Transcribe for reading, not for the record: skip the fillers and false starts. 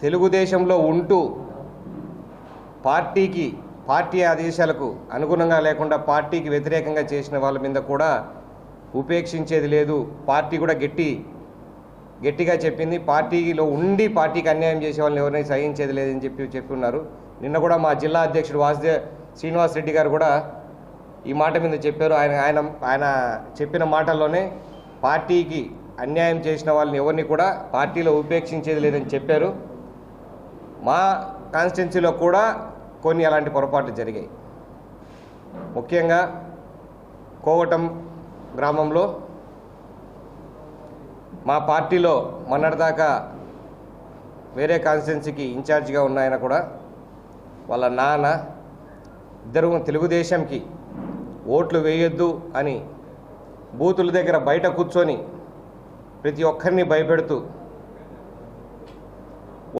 తెలుగుదేశంలో ఉంటూ పార్టీ ఆదేశాలకు అనుగుణంగా లేకుండా పార్టీకి వ్యతిరేకంగా చేసిన వాళ్ళ మీద కూడా ఉపేక్షించేది లేదు. పార్టీ కూడా గట్టిగా చెప్పింది. పార్టీలో ఉండి పార్టీకి అన్యాయం చేసే వాళ్ళని ఎవరిని సహించేది లేదని చెప్పి ఉన్నారు. నిన్న కూడా మా జిల్లా అధ్యక్షుడు శ్రీనివాస్ రెడ్డి గారు కూడా ఈ మాట మీద చెప్పారు. ఆయన చెప్పిన మాటల్లోనే పార్టీకి అన్యాయం చేసిన వాళ్ళని ఎవరిని కూడా పార్టీలో ఉపేక్షించేది లేదని చెప్పారు. మా కాన్స్టిట్యున్సీలో కూడా కొన్ని అలాంటి పొరపాట్లు జరిగాయి. ముఖ్యంగా కోవటం గ్రామంలో మా పార్టీలో మొన్నటిదాకా వేరే కాన్స్టిట్యున్సీకి ఇన్ఛార్జిగా ఉన్న ఆయన కూడా వాళ్ళ నాన్న ఇద్దరు తెలుగుదేశంకి ఓట్లు వేయొద్దు అని బూతుల దగ్గర బయట కూర్చొని ప్రతి ఒక్కరిని భయపెడుతూ